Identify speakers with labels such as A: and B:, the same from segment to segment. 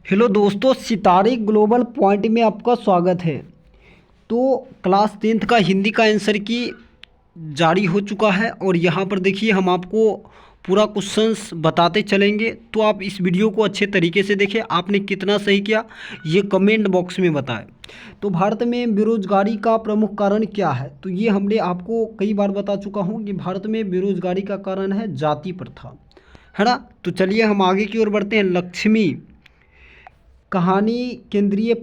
A: Hello दोस्तों, सितारे global point में आपका स्वागत है। तो क्लास 10th का हिंदी का आंसर की जारी हो चुका है और यहाँ पर देखिए हम आपको पूरा क्वेश्चंस बताते चलेंगे। तो आप इस वीडियो को अच्छे तरीके से देखें। आपने कितना सही किया ये कमेंट बॉक्स में बताएं। तो भारत में बेरोजगारी का प्रमुख कारण क्या है? तो ये हमने आपको कई बार बता चुका हूँ कि भारत में बेरोजगारी का कारण है जाति प्रथा, है ना। तो चलिए हम आगे की ओर बढ़ते हैं। लक्ष्मी कहानी केंद्रीय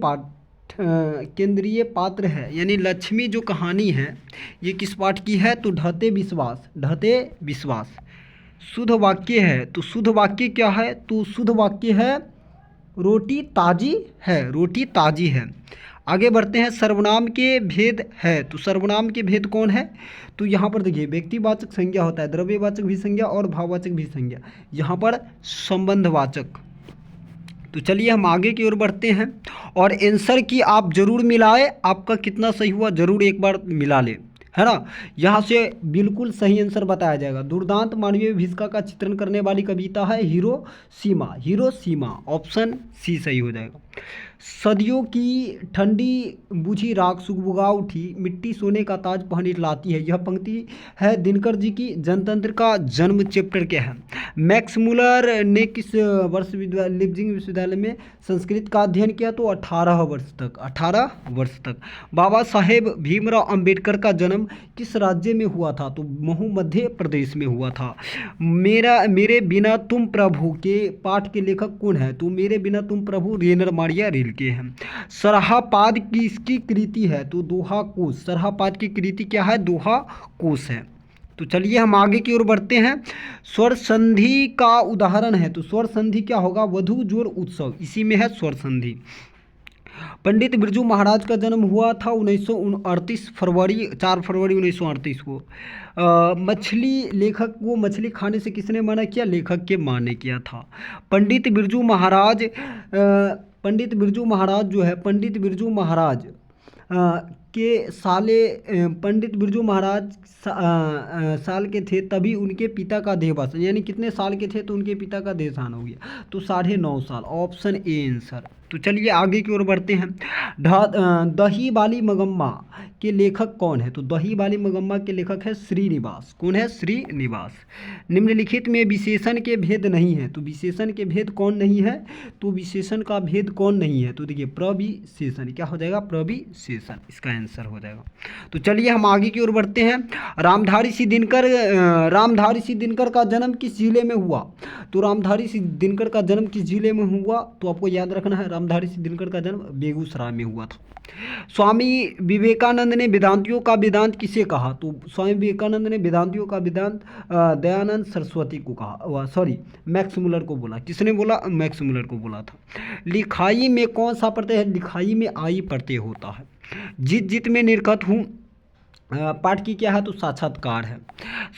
A: पात्र है, यानी लक्ष्मी जो कहानी है ये किस पाठ की है? तो ढहते विश्वास। शुद्ध वाक्य है, तो शुद्ध वाक्य क्या है? तो शुद्ध वाक्य है रोटी ताजी है। आगे बढ़ते हैं। सर्वनाम के भेद है, तो सर्वनाम के भेद कौन है? तो यहाँ पर देखिए व्यक्तिवाचक संज्ञा होता है, द्रव्यवाचक भी संज्ञा और भाववाचक भी संज्ञा, यहाँ पर संबंधवाचक। तो चलिए हम आगे की ओर बढ़ते हैं और आंसर की आप जरूर मिलाएं। आपका कितना सही हुआ जरूर एक बार मिला लें, है ना। यहाँ से बिल्कुल सही आंसर बताया जाएगा। दुर्दांत मानवीय विभीषिका का चित्रण करने वाली कविता है हिरोशिमा। ऑप्शन सी सही हो जाएगा। सदियों की ठंडी बुझी राख सुगबुगा उठी, मिट्टी सोने का ताज पहन लाती है। यह पंक्ति है दिनकर जी की। जनतंत्र का जन्म चैप्टर क्या है? मैक्स मुलर ने किस वर्ष लिप्जिंग विश्वविद्यालय में संस्कृत का अध्ययन किया? तो 18 वर्ष तक। बाबा साहेब भीमराव अंबेडकर का जन्म किस राज्य में हुआ था? तो महू मध्य प्रदेश में हुआ था। मेरे बिना तुम प्रभु के पाठ के लेखक कौन है? तो मेरे बिना तुम प्रभु रेनर मारिया रिल्के हैं। सरहापाद किसकी कृति है? तो दोहा कोश। सरहापाद की कृति क्या है? दोहा कोश है। तो चलिए हम आगे की ओर बढ़ते हैं। स्वर संधि का उदाहरण है, तो स्वर संधि क्या होगा? वधु जोड़ उत्सव, इसी में है स्वर संधि। पंडित बिरजू महाराज का जन्म हुआ था 1938 4 फरवरी 1938 को। मछली खाने से किसने मना किया? लेखक के मां ने किया था। पंडित बिरजू महाराज जो है, पंडित बिरजू महाराज के पंडित बिरजू महाराज साल के थे तभी उनके पिता का देहावसान, यानी कितने साल के थे तो उनके पिता का देहावसान हो गया? तो 9.5 साल। Option A answer. तो चलिए आगे की ओर बढ़ते हैं। दही बाली मगम्मा के लेखक कौन है? तो दही बाली मगम्मा के लेखक है श्रीनिवास। कौन है? श्रीनिवास। निम्नलिखित में विशेषण के भेद नहीं है, तो विशेषण के भेद कौन नहीं है? तो विशेषण का भेद कौन नहीं है? तो देखिए प्रविशेषण। क्या हो जाएगा? प्रविशेषण इसका आंसर हो जाएगा। तो चलिए हम आगे की ओर बढ़ते हैं। रामधारी सिंह दिनकर का जन्म किस जिले में हुआ? तो रामधारी सिंह दिनकर का जन्म किस जिले में हुआ? तो आपको याद रखना है, रामधारी सिंह दिनकर का जन्म बेगूसराय में हुआ था। स्वामी विवेकानंद ने वेदांतियों का वेदांत किसे कहा? तो स्वामी विवेकानंद ने वेदांतियों का वेदांत दयानंद सरस्वती को कहा, सॉरी मैक्स मुलर को बोला। किसने बोला? मैक्स मुलर को बोला था। लिखाई में कौन सा प्रत्यय है? लिखाई में आई प्रत्यय होता है। जित जित में निर्गत हूँ पाठ की क्या है? तो साक्षात्कार है।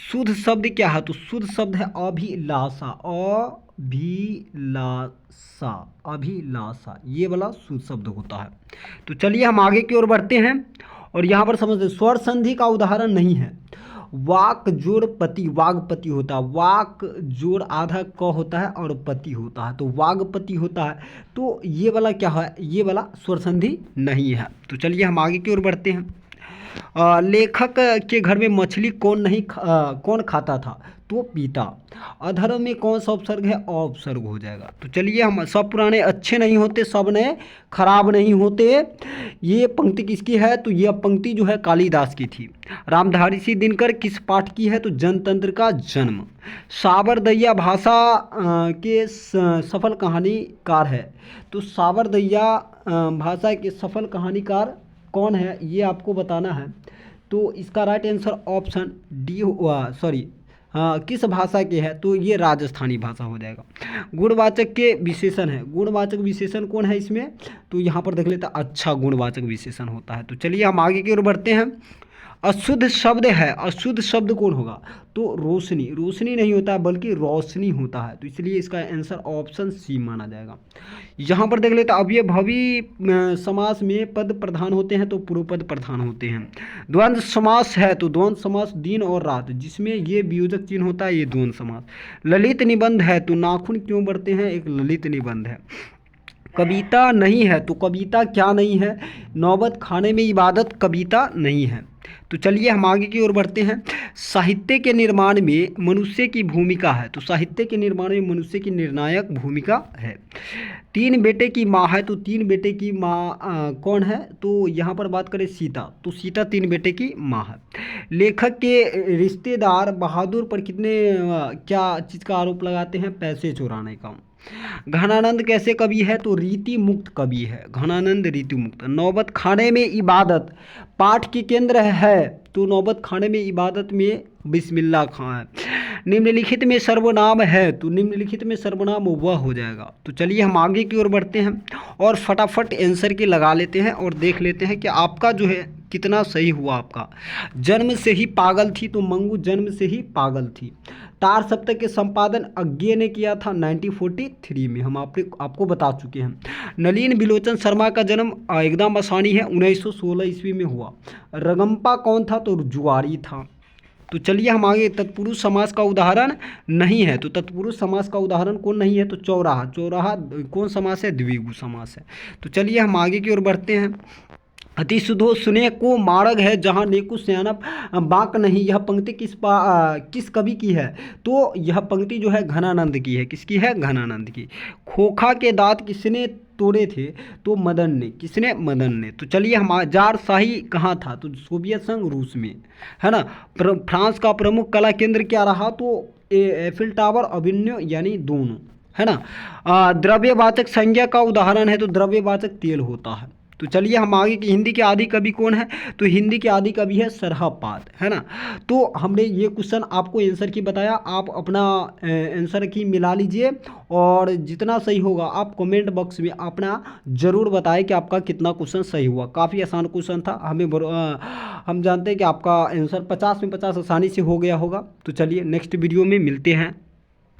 A: शुद्ध शब्द क्या है? तो शुद्ध शब्द है अभिलाषा, ये वाला शुद्ध शब्द होता है। तो चलिए हम आगे की ओर बढ़ते हैं और यहाँ पर समझते स्वर संधि का उदाहरण नहीं है। वाक जोड़ पति, वागपति होता है। वाक जोड़ आधा क होता है और पति होता है, तो वागपति होता है। तो ये वाला क्या है? ये वाला स्वर संधि नहीं है। तो चलिए हम आगे की ओर बढ़ते हैं। लेखक के घर में मछली कौन खाता था? तो पिता। अधर्म में कौन सा उपसर्ग है? अपसर्ग हो जाएगा। तो चलिए हम सब पुराने अच्छे नहीं होते, सब नए खराब नहीं होते। ये पंक्ति किसकी है? तो ये पंक्ति जो है कालिदास की थी। रामधारी सिंह दिनकर किस पाठ की है? तो जनतंत्र का जन्म। सावरदैया भाषा के सफल कहानीकार है, तो सावरदैया भाषा के सफल कहानीकार कौन है ये आपको बताना है। तो इसका right answer option D, sorry किस भाषा के है? तो ये राजस्थानी भाषा हो जाएगा। गुणवाचक के विशेषण है, गुणवाचक विशेषण कौन है इसमें? तो यहाँ पर देख लेते हैं, अच्छा गुणवाचक विशेषण होता है। तो चलिए हम आगे की ओर बढ़ते हैं। अशुद्ध शब्द है, अशुद्ध शब्द कौन होगा? तो रोशनी नहीं होता है बल्कि रोशनी होता है, तो इसलिए इसका आंसर ऑप्शन सी माना जाएगा। यहाँ पर देख लेते हैं अव्ययभावी समास में पद प्रधान होते हैं तो पूर्व पद प्रधान होते हैं। द्वंद्व समास है तो द्वंद्व समास दिन और रात, जिसमें ये वियोजक चिन्ह होता है, ये द्वंद्व समास। ललित निबंध है तो नाखून क्यों बढ़ते हैं, एक ललित निबंध है। कविता नहीं है, तो कविता क्या नहीं है? नौबत खाने में इबादत कविता नहीं है। तो चलिए हम आगे की ओर बढ़ते हैं। साहित्य के निर्माण में मनुष्य की भूमिका है, तो साहित्य के निर्माण में मनुष्य की निर्णायक भूमिका है। 3 बेटे की माँ है, तो 3 बेटे की माँ कौन है? तो यहाँ पर बात करें सीता, तो सीता 3 बेटे की माँ है। लेखक के रिश्तेदार बहादुर पर कितने क्या चीज़ का आरोप लगाते हैं? पैसे चुराने का। घनानंद कैसे कवि है? तो रीति मुक्त कवि है, घनानंद रीति मुक्त। नौबत खाने में इबादत पाठ की केंद्र है, तो नौबत खाने में इबादत में बिस्मिल्लाह खां है। निम्नलिखित में सर्वनाम है, तो निम्नलिखित में सर्वनाम वह हो जाएगा। तो चलिए हम आगे की ओर बढ़ते हैं और फटाफट आंसर की लगा लेते हैं और देख लेते हैं कि आपका जो है कितना सही हुआ। आपका जन्म से ही पागल थी, तो मंगू जन्म से ही पागल थी। तार सप्तक के संपादन अज्ञे ने किया था 1943 में, हम आपको बता चुके हैं। नलिन बिलोचन शर्मा का जन्म एकदम आसानी है 1916 ईस्वी में हुआ। रगम्पा कौन था? तो जुआरी था। तो चलिए हम आगे। तत्पुरुष समास का उदाहरण नहीं है, तो तत्पुरुष समास का उदाहरण कौन नहीं है? तो चौराहा। चौराहा कौन समास है? द्विगु समास है। तो चलिए हम आगे की ओर बढ़ते हैं। अति सुधो सुने को मार्ग है, जहाँ नेकु सियानप बाक नहीं। यह पंक्ति किस कवि की है? तो यह पंक्ति जो है घनानंद की है। किसकी है? घनानंद की। खोखा के दांत किसने तोड़े थे? तो मदन ने। किसने? मदन ने। तो चलिए हम जार शाही कहाँ था? तो सोवियत संघ रूस में, है ना। फ्रांस का प्रमुख कला केंद्र क्या रहा? तो एफिल टावर, अभिनय यानी दोनों, है ना। द्रव्यवाचक संज्ञा का उदाहरण है, तो द्रव्यवाचक तेल होता है। तो चलिए हम आगे की। हिंदी के आदि कवि कौन है? तो हिंदी के आदि कवि है सरहपाद, है ना। तो हमने ये क्वेश्चन आपको आंसर की बताया, आप अपना आंसर की मिला लीजिए और जितना सही होगा आप कमेंट बॉक्स में अपना ज़रूर बताएं कि आपका कितना क्वेश्चन सही हुआ। काफ़ी आसान क्वेश्चन था, हम जानते हैं कि आपका आंसर 50 में 50 आसानी से हो गया होगा। तो चलिए नेक्स्ट वीडियो में मिलते हैं।